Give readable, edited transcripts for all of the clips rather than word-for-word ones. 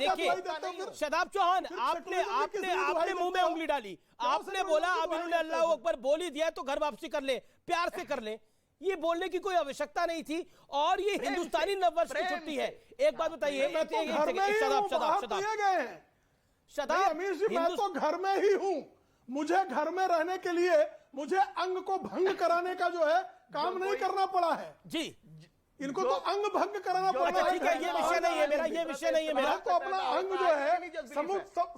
देखिए शादाब चौहान, आपने आपने आपने मुंह में उंगली डाली, आपने बोला अब इन्होंने अल्लाह अकबर बोल ही दिया तो घर वापसी कर ले, प्यार से कर ले। ये बोलने की कोई आवश्यकता नहीं थी, और ये हिंदुस्तानी नववर्ष की छुट्टी है। एक बात बताइए, शादाब अमीर जी, मैं तो घर में ही हूं। मुझे घर में रहने के लिए मुझे अंग को भंग कराने का जो है काम नहीं करना पड़ा है जी। इनको तो अंग भंग कराना पड़ा है। ठीक है, ये विषय नहीं है मेरा, ये विषय नहीं है मेरा। तो अपना अंग जो है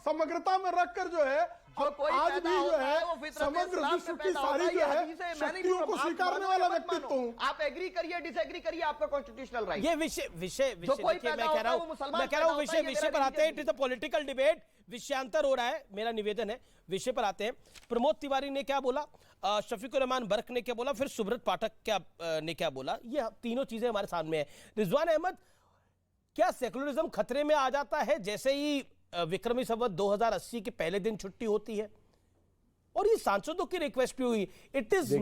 समग्रता में रखकर जो है आज भी जो है समग्र विश्व की सारी जो है शक्तियों को स्वीकारने वाला व्यक्तित्व हूँ। आप एग्री करिए डिसएग्री करिए, आपका कॉन्स्टिट्यूशनल राइट। ये विषय देखिए, मैं कह रहा हूँ विषय पर आते हैं। It is a political debate, विषयांतर हो रहा है। मेरा निवेदन है विषय पर आते हैं। प्रमोद तिवारी ने क्या बोला, शफीकुर रहमान बर्क ने क्या बोला, फिर सुब्रत पाठक ने क्या बोला, ये तीनों चीजें हमारे सामने है। रिजवान अहमद, क्या सेकुलरिज्म खतरे में आ जाता है जैसे ही विक्रमी संवत 2080 के पहले दिन छुट्टी होती है? और ये सांसदों की रिक्वेस्ट भी हुई। It is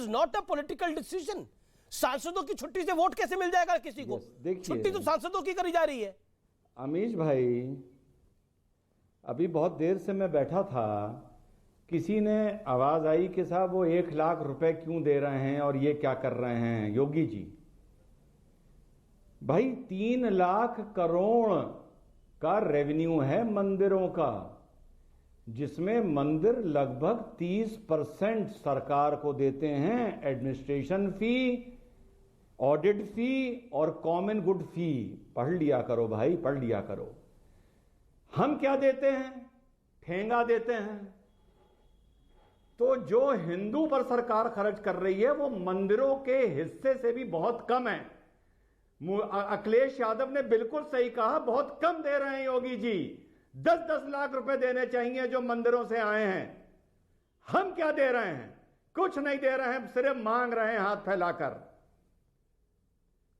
not a political decision. सांसदों की छुट्टी से वोट कैसे मिल जाएगा किसी को? छुट्टी तो सांसदों की करी जा रही है। अमीश भाई, अभी बहुत देर से मैं बैठा था, किसी ने आवाज आई कि साहब वो 1 लाख रुपए क्यों दे रहे हैं और ये क्या कर रहे हैं योगी जी। भाई 3 लाख करोड़ का रेवेन्यू है मंदिरों का, जिसमें मंदिर लगभग 30% सरकार को देते हैं एडमिनिस्ट्रेशन फी, ऑडिट फी और कॉमन गुड फी। पढ़ लिया करो भाई, पढ़ लिया करो। हम क्या देते हैं? ठेंगा देते हैं। तो जो हिंदू पर सरकार खर्च कर रही है वो मंदिरों के हिस्से से भी बहुत कम है। अखिलेश यादव ने बिल्कुल सही कहा, बहुत कम दे रहे हैं योगी जी। 10-10 लाख रुपए देने चाहिए जो मंदिरों से आए हैं। हम क्या दे रहे हैं? कुछ नहीं दे रहे हैं, सिर्फ मांग रहे हैं हाथ फैलाकर।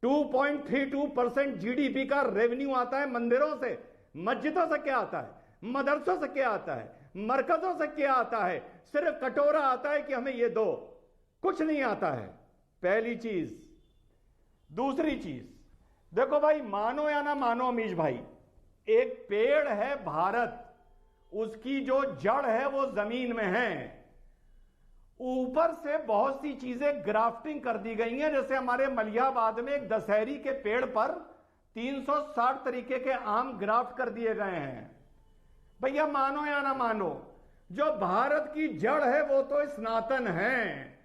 2.32% जीडीपी का रेवेन्यू आता है मंदिरों से। मस्जिदों से क्या आता है? मदरसों से क्या आता है? मरकजों से क्या आता है? सिर्फ कटोरा आता है कि हमें ये दो, कुछ नहीं आता है। पहली चीज। दूसरी चीज, देखो भाई, मानो या ना मानो अमीश भाई, एक पेड़ है भारत, उसकी जो जड़ है वो जमीन में है। ऊपर से बहुत सी चीजें ग्राफ्टिंग कर दी गई हैं। जैसे हमारे मलियाबाद में एक दशहरी के पेड़ पर 360 तरीके के आम ग्राफ्ट कर दिए गए हैं। भैया मानो या ना मानो, जो भारत की जड़ है वो तो सनातन है,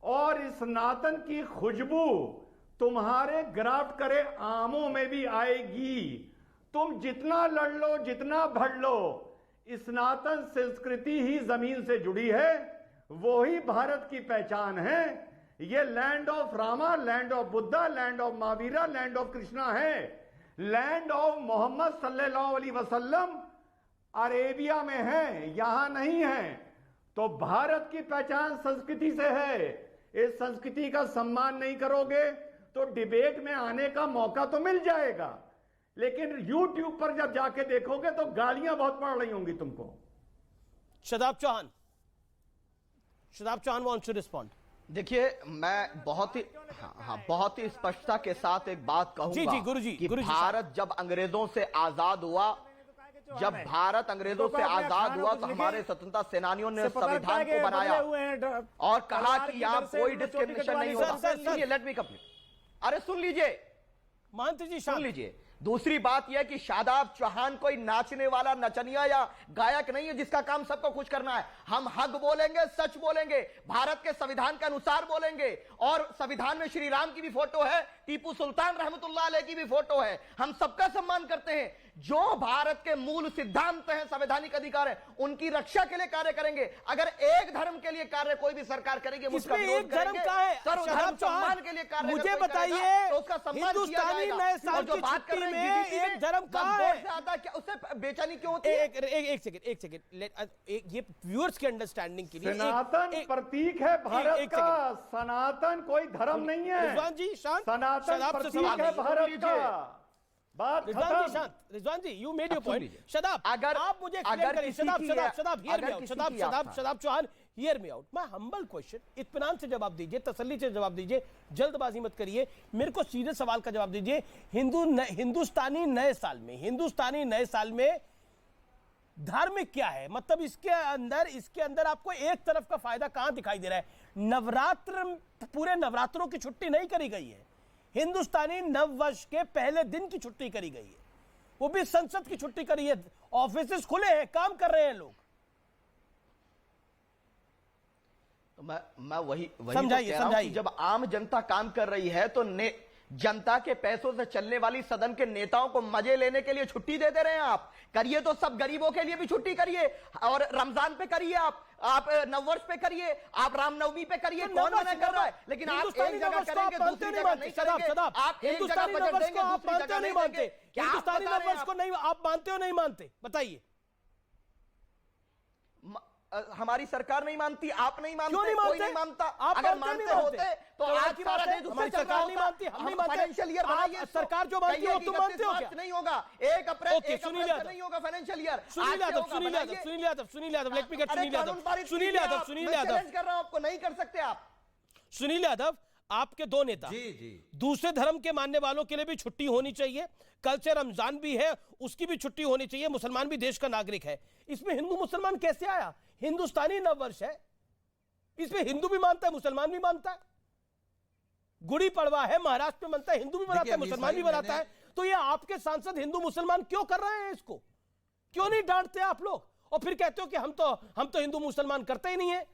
और सनातन की खुशबू तुम्हारे ग्राफ्ट करे आमों में भी आएगी। तुम जितना लड़ लो, जितना भड़ लो, सनातन संस्कृति ही जमीन से जुड़ी है, वो ही भारत की पहचान है। ये land of Rama, land of Buddha, land of Mahavira, land of Krishna है। लैंड ऑफ मोहम्मद सल्लल्लाहु अलैहि वसल्लम अरेबिया में है, यहां नहीं है। तो भारत की पहचान संस्कृति से है। इस संस्कृति का सम्मान नहीं करोगे तो डिबेट में आने का मौका तो मिल जाएगा, लेकिन YouTube पर जब जाके देखोगे तो गालियां बहुत पड़ रही होंगी तुमको। Shadab Chauhan wants to respond. देखिए, मैं बहुत ही स्पष्टता के साथ एक बात कहूंगा। जी गुरुजी, कि भारत जब अंग्रेजों से आजाद हुआ, तो हमारे स्वतंत्रता सेनानियों ने संविधान को बनाया और कहा कि यहां कोई डिस्क्रिमिनेशन नहीं होगा। सुनिए, लेट मी कंप्लीट। अरे सुन लीजिए महंत जी, सुन लीजिए। दूसरी बात यह कि शादाब चौहान कोई नाचने वाला नचनिया या गायक नहीं है जिसका काम सबको खुश करना है। हम हक बोलेंगे, सच बोलेंगे, भारत के संविधान के अनुसार बोलेंगे। और संविधान में श्री राम की भी फोटो है, टीपू सुल्तान रहमतुल्लाह अलैह की भी फोटो है। हम सबका सम्मान करते हैं। जो भारत के मूल सिद्धांत हैं, संवैधानिक अधिकार है, उनकी रक्षा के लिए कार्य करेंगे। अगर एक धर्म के लिए कार्य कोई भी सरकार करेगी, उसका विरोध करेंगे। सर्वधर्म सम्मान के लिए कार्य मुझे बताइए, तो उसका सम्मान किया जाएगा। और जो बात कर रहे हैं एक धर्म का है, क्या उससे बेचैनी क्यों होती है? एक सेकंड, ये व्यूअर्स के अंडरस्टैंडिंग के लिए, सनातन प्रतीक है भारत का। सनातन कोई धर्म नहीं है। रिजवान जी शांत, सनातन प्रतीक है भारत का। बात रिजवान जी खत्म। शांत, Rizwan ji you made your सुन पॉइंट। लीजिए। शदाब, अगर- आप मुझे अगर एक्सप्लेन करिए। किसी शदाब की- शदाब हियर अगर मी आउट। किसी शदाब की Shadab Aastha- Shadab Chauhan hear me out. My humble question, इत्मीनान से जवाब दीजिए, तसल्ली से जवाब दीजिए, जल्दबाजी मत करिए, मेरे को सीधे सवाल का जवाब दीजिए। हिंदुस्तानी नए साल में धार्मिक क्या है? मतलब इसके अंदर आपको एक तरफ का फायदा कहां दिखाई दे रहा है? नवरात्र, पूरे नवरात्रों की छुट्टी नहीं करी गई है, हिंदुस्तानी नववर्ष के पहले दिन की छुट्टी करी गई है, वो भी संसद की छुट्टी करी है, ऑफिसेस खुले हैं, काम कर रहे हैं लोग। मैं वही समझाइए, तो कह रहा हूं कि समझाइए। जब आम जनता काम कर रही है तो जनता के पैसों से चलने वाली सदन के नेताओं को मजे लेने के लिए छुट्टी दे दे रहे हैं आप। करिए तो सब गरीबों के लिए भी छुट्टी करिए, और रमजान पे करिए, आप नववर्ष पे करिए, आप रामनवमी पे करिए, कौन मना कर रहा है? लेकिन आप एक जगह करेंगे, दूसरी जगह नहीं करेंगे। आप एक जगह बजट देंगे, दूसरी जगह नहीं देंगे। क्या आप हिंदुस्तानी बता रहे हैं नववर्ष को नहीं आप मानते हो, नहीं मानते? बताइए। हमारी सरकार नहीं मानती, आप नहीं मानते, क्यों नहीं कोई मानते? नहीं मानता। आप अगर मानते मानते होते तो कमाल आज की सारा बात है, देश हमारी उससे चल सरकार रहा नहीं होता। मानती, हम नहीं मानते। फाइनेंशियल ईयर आप बनाइए, सरकार जो मानती है, कहिए तुम कि मानते हो 31 क्या? मार्च नहीं होगा, 1 अप्रैल ओके, सुनील से यादव। नहीं होगा financial year. Sunil Yadav, Sunil Yadav, Sunil Yadav, Sunil Yadav, let me gate Sunil Yadav, Sunil Yadav, Sunil Yadav, challenge कर रहा हूं आपको, नहीं कर सकते आप। सुनील यादव, आपके दो नेता दूसरे धर्म के मानने वालों के लिए भी छुट्टी होनी चाहिए, कल से रमजान भी है, उसकी भी छुट्टी होनी चाहिए, मुसलमान भी देश का नागरिक है। इसमें हिंदू मुसलमान कैसे आया? हिंदुस्तानी नववर्ष है, इसमें हिंदू भी मानता है, मुसलमान भी मानता है। गुड़ी पड़वा है, महाराष्ट्र में मनता है, हिंदू भी मनाता है, मुसलमान भी मनाता है। तो ये आपके सांसद हिंदू मुसलमान क्यों कर रहे हैं इसको? क्यों नहीं डांटते आप लोग? और फिर कहते हो कि हम तो हिंदू मुसलमान करते ही नहीं है।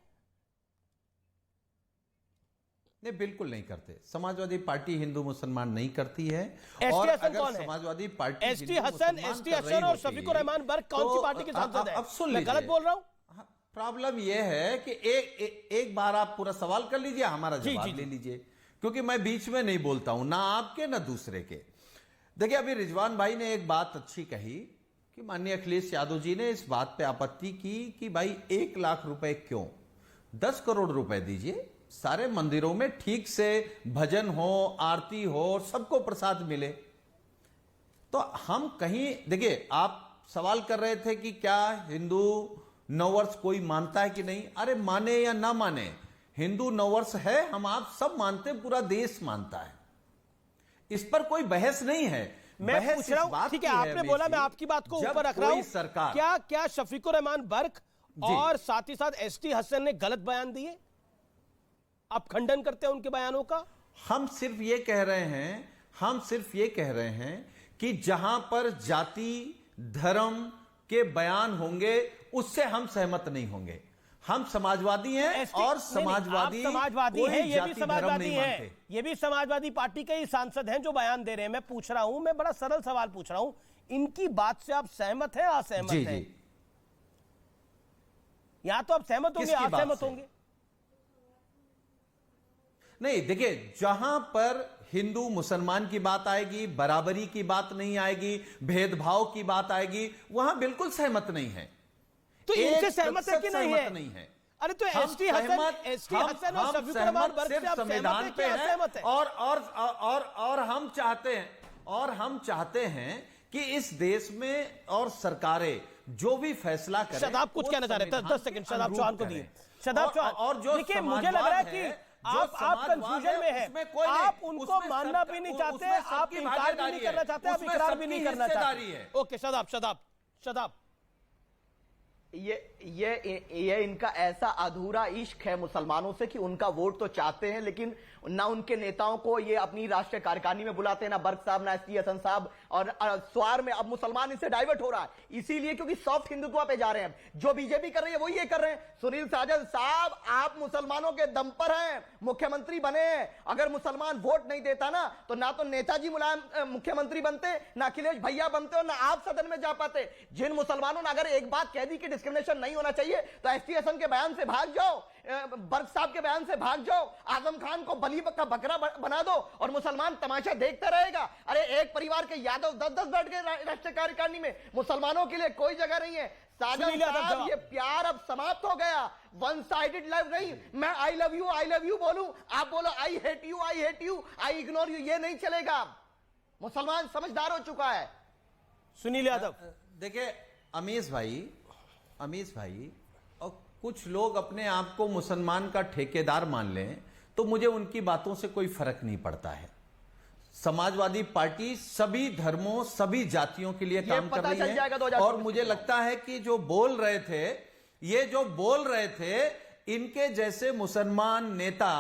नहीं, बिल्कुल नहीं करते। समाजवादी पार्टी हिंदू मुसलमान नहीं करती है। एसटी और हसन अगर कौन है? समाजवादी पार्टी एसटी हिंदू हसन, मुसलमान एसटी कर रही हसन और होती, शफीकुर रहमान बर्क कौन सी तो पार्टी के सांसद है? अब सुन मैं लीजिए, गलत बोल रहा हूं? प्रॉब्लम यह है कि एक बार आप पूरा सवाल कर लीजिए, हमारा जवाब ले लीजिए, क्योंकि मैं बीच में नहीं बोलता हूं, ना आपके ना दूसरे के। देखिए, अभी रिजवान भाई ने एक बात अच्छी कही कि माननीय अखिलेश यादव जी ने इस बात पे आपत्ति की कि भाई 1 लाख रुपए क्यों? 10 करोड़ रुपए दीजिए, सारे मंदिरों में ठीक से भजन हो, आरती हो, सबको प्रसाद मिले। तो हम कहीं, देखिए, आप सवाल कर रहे थे कि क्या हिंदू नववर्ष कोई मानता है कि नहीं? अरे माने या ना माने, हिंदू नववर्ष है, हम आप सब मानते हैं, पूरा देश मानता है, इस पर कोई बहस नहीं है। मैं पूछ रहा हूं, ठीक है, आपने बोला, मैं आपकी बात को ऊपर रख रहा हूं। सरकार, क्या शफीकुर रहमान बर्क और साथ ही साथ एसटी हसन ने गलत बयान दिए? आप खंडन करते हैं उनके बयानों का? हम सिर्फ ये कह रहे हैं कि जहां पर जाति धर्म के बयान होंगे उससे हम सहमत नहीं होंगे। हम समाजवादी हैं और समाजवादी हैं, ये भी समाजवादी हैं, ये भी समाजवादी पार्टी के ही सांसद हैं जो बयान दे रहे हैं। मैं पूछ रहा हूं, मैं बड़ा सरल सवाल पूछ रहा हूं, इनकी बात से आप सहमत हैं, असहमत हैं? या तो आप सहमत होंगे, असहमत होंगे? नहीं, देखिए, जहां पर हिंदू मुसलमान की बात आएगी, बराबरी की बात नहीं आएगी, भेदभाव की बात आएगी, वहां बिल्कुल सहमत नहीं है। तो इनसे सहमत है कि नहीं है? नहीं है। अरे तो एसटी हसन और शफीकुर रहमान बर्क से आप संविधान पे सहमत है? और हम चाहते हैं कि इस देश में और सरकारें जो भी फैसला करें। शदाब कुछ कहना चाह रहे थे, 10 सेकंड शदाब चौहान को दिए। शदाब चौहान, और जो देखिए, मुझे लग रहा है कि आप कंफ्यूजन में हैं, आप उनको मानना भी नहीं चाहते, आप इनकार भी नहीं करना चाहते, आप इकरार भी नहीं करना चाहते। ओके, शदाब, ये इनका ऐसा अधूरा इश्क है मुसलमानों से कि उनका वोट तो चाहते हैं, लेकिन ना उनके नेताओं को ये अपनी राष्ट्रीय कार्यकारिणी में बुलाते हैं, ना बर्क साहब, ना एसटी हसन साहब, और स्वार में अब मुसलमान इससे डाइवर्ट हो रहा है, इसीलिए क्योंकि सॉफ्ट हिंदुत्व पे जा रहे हैं। जो बीजेपी कर रही है वही ये कर रहे हैं। सुनील साजन साहब, आप मुसलमानों के दम पर हैं, मुख्यमंत्री बने हैं। अगर मुसलमान वोट नहीं देता ना तो नेताजी मुलायम मुख्यमंत्री बनते, ना अखिलेश भैया बनते, और ना आप सदन में जा पाते। जिन मुसलमानों ने अगर एक बात कह दी कि डिस्क्रिमिनेशन नहीं होना चाहिए, तो एसटी हसन के बयान से भाग जाओ, बर्क साहब के बयान से भाग जाओ, आजम खान को बली का बकरा बना दो और मुसलमान तमाशा देखता रहेगा। अरे एक परिवार के यादव 10-10 बैठ गए राष्ट्रीय कार्यकारिणी में, मुसलमानों के लिए कोई जगह नहीं है। साजन साहब, ये प्यार अब समाप्त हो गया, वन साइडेड लव नहीं। मैं आई लव यू बोलूं, आप बोलो I hate you, I ignore you, ये नहीं चलेगा। मुसलमान समझदार हो चुका है। सुनील यादव, देखिए अमीश भाई और कुछ लोग अपने आप को मुसलमान का ठेकेदार मान लें तो मुझे उनकी बातों से कोई फर्क नहीं पड़ता है। समाजवादी पार्टी सभी धर्मों सभी जातियों के लिए काम कर रही है और मुझे लगता है कि जो बोल रहे थे इनके जैसे मुसलमान नेता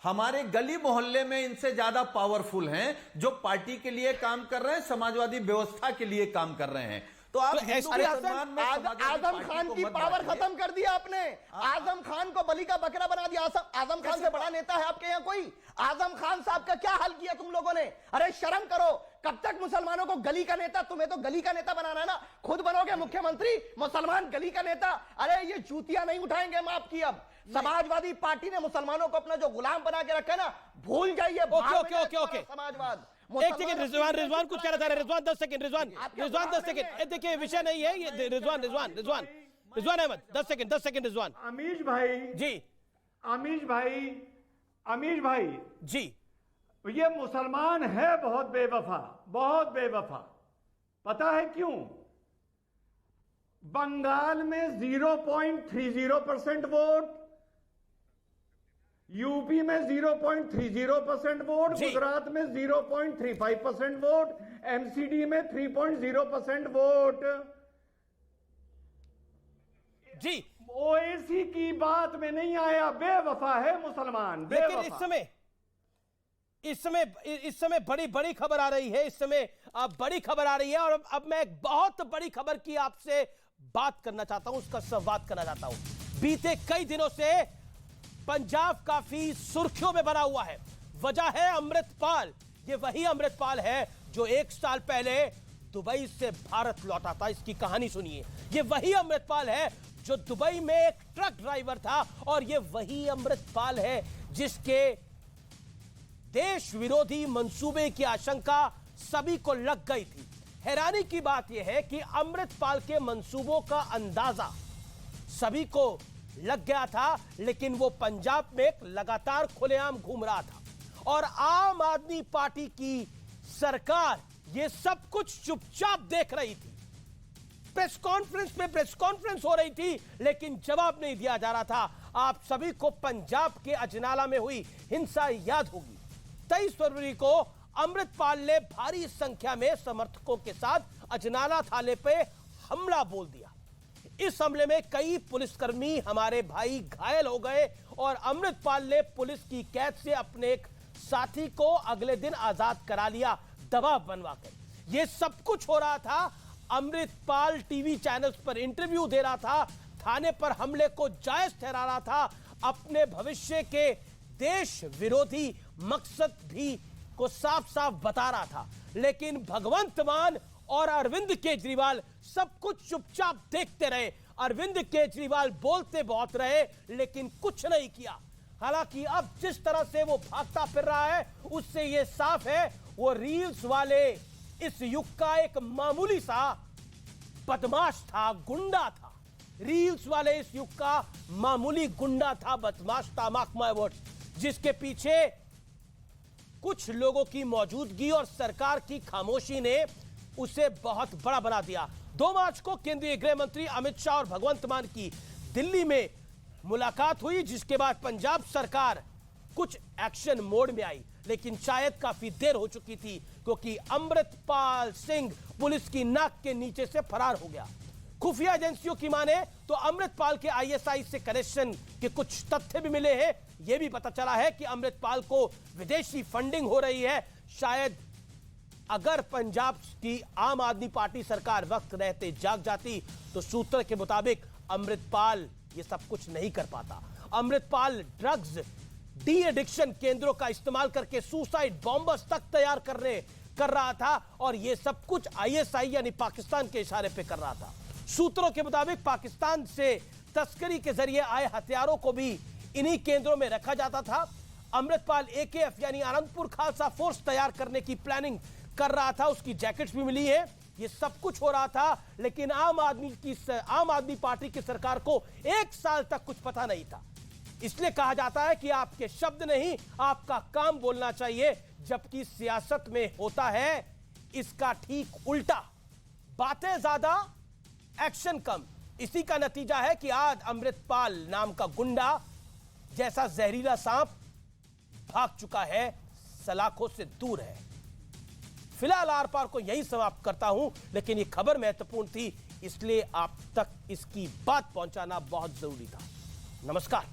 हमारे गली मोहल्ले में इनसे ज्यादा पावरफुल हैं, जो पार्टी के लिए काम कर रहे हैं, समाजवादी व्यवस्था के लिए काम कर रहे हैं। तो आप आजम खान की पावर खत्म कर दिया आपने। आजम खान को बलि का बकरा बना दिया। आजम खान से बड़ा नेता है आपके यहाँ कोई? आजम खान साहब का क्या हाल किया तुम लोगों ने? अरे शर्म करो। कब तक मुसलमानों को गली का नेता? तुम्हें तो गली का नेता बनाना है ना, खुद बनोगे मुख्यमंत्री, मुसलमान गली का नेता। अरे ये जूतियां नहीं उठाएंगे हम आपकी। अब समाजवादी पार्टी ने मुसलमानों को अपना जो गुलाम बना के रखा है ना, भूल जाइए। ओके समाजवाद। एक सेकंड, रिजवान कुछ कह रहा था। Rizwan 10 second, Rizwan 10 second. देखिए विषय नहीं है ये। रिजवान अहमद 10 सेकंड। रिजवान। अमीश भाई जी, ये मुसलमान है बहुत बेवफा। पता है क्यों? बंगाल में 0.30% वोट, यूपी में 0.30% वोट, गुजरात में 0.35% वोट, एमसीडी में 3.0% वोट। जी, ओएसी की बात में नहीं आया। बेवफा है मुसलमान, लेकिन इस समय बड़ी खबर आ रही है। इस समय बड़ी खबर आ रही है और अब मैं एक बहुत बड़ी खबर की आपसे बात करना चाहता हूं, उसका संवाद करना चाहता हूं। बीते कई दिनों से पंजाब काफी सुर्खियों में बना हुआ है। वजह है अमृतपाल। ये वही अमृतपाल है जो 1 साल पहले दुबई से भारत लौटा था। इसकी कहानी सुनिए। ये वही अमृतपाल है जो दुबई में एक ट्रक ड्राइवर था और ये वही अमृतपाल है जिसके देश विरोधी मंसूबे की आशंका सभी को लग गई थी। हैरानी की बात यह है कि अमृतपाल के मंसूबों का अंदाजा सभी को लग गया था, लेकिन वो पंजाब में लगातार खुलेआम घूम रहा था और आम आदमी पार्टी की सरकार ये सब कुछ चुपचाप देख रही थी। प्रेस कॉन्फ्रेंस हो रही थी, लेकिन जवाब नहीं दिया जा रहा था। आप सभी को पंजाब के अजनाला में हुई हिंसा याद होगी। 23 फरवरी को अमृतपाल ने भारी संख्या में समर्थकों के साथ अजनाला थाने पे हमला बोल दिया। इस हमले में कई पुलिसकर्मी हमारे भाई घायल हो गए और अमृतपाल ने पुलिस की कैद से अपने एक साथी को अगले दिन आजाद करा लिया, दबाव बनवाकर। यह सब कुछ हो रहा था। अमृतपाल टीवी चैनल्स पर इंटरव्यू दे रहा था, थाने पर हमले को जायज ठहरा रहा था, अपने भविष्य के देश विरोधी मकसद भी को साफ साफ बता रहा था। लेकिन भगवंत मान और अरविंद केजरीवाल सब कुछ चुपचाप देखते रहे। अरविंद केजरीवाल बोलते बहुत रहे लेकिन कुछ नहीं किया। हालांकि अब जिस तरह से वो भागता फिर रहा है उससे ये साफ है वो रील्स वाले इस युग का एक मामूली सा बदमाश था, गुंडा था। रील्स वाले इस युग का मामूली गुंडा था, बदमाश था, मार्क माय वर्ड्स, जिसके पीछे कुछ लोगों की मौजूदगी और सरकार की खामोशी ने उसे बहुत बड़ा बना दिया। 2 मार्च को केंद्रीय गृह मंत्री अमित शाह और भगवंत मान की दिल्ली में मुलाकात हुई, जिसके बाद पंजाब सरकार कुछ एक्शन मोड में आई, लेकिन शायद काफी देर हो चुकी थी क्योंकि अमृतपाल सिंह पुलिस की नाक के नीचे से फरार हो गया। खुफिया एजेंसियों की माने तो अमृतपाल के आईएसआई से कनेक्शन के कुछ तथ्य भी मिले हैं। यह भी पता चला है कि अमृतपाल को विदेशी फंडिंग हो रही है। शायद अगर पंजाब की आम आदमी पार्टी सरकार वक्त रहते जाग जाती तो सूत्र के मुताबिक अमृतपाल ये सब कुछ नहीं कर पाता। अमृतपाल ड्रग्स डी एडिक्शन केंद्रों का इस्तेमाल करके सुसाइड बॉम्बर्स तक तैयार कर रहा था और यह सब कुछ आईएसआई यानी पाकिस्तान के इशारे पे कर रहा था। सूत्रों के मुताबिक पाकिस्तान से तस्करी के जरिए आए हथियारों को भी इन्हीं केंद्रों में रखा जाता था। अमृतपाल एकेएफ यानी आनंदपुर खालसा फोर्स तैयार करने की प्लानिंग कर रहा था, उसकी जैकेट्स भी मिली है। ये सब कुछ हो रहा था, लेकिन आम आदमी पार्टी की सरकार को 1 साल तक कुछ पता नहीं था। इसलिए कहा जाता है कि आपके शब्द नहीं आपका काम बोलना चाहिए, जबकि सियासत में होता है इसका ठीक उल्टा, बातें ज्यादा एक्शन कम। इसी का नतीजा है कि आज अमृतपाल नाम का गुंडा जैसा जहरीला सांप भाग चुका है, सलाखों से दूर है। फिलहाल आर पार को यही समाप्त करता हूं, लेकिन यह खबर महत्वपूर्ण थी, इसलिए आप तक इसकी बात पहुंचाना बहुत जरूरी था। नमस्कार।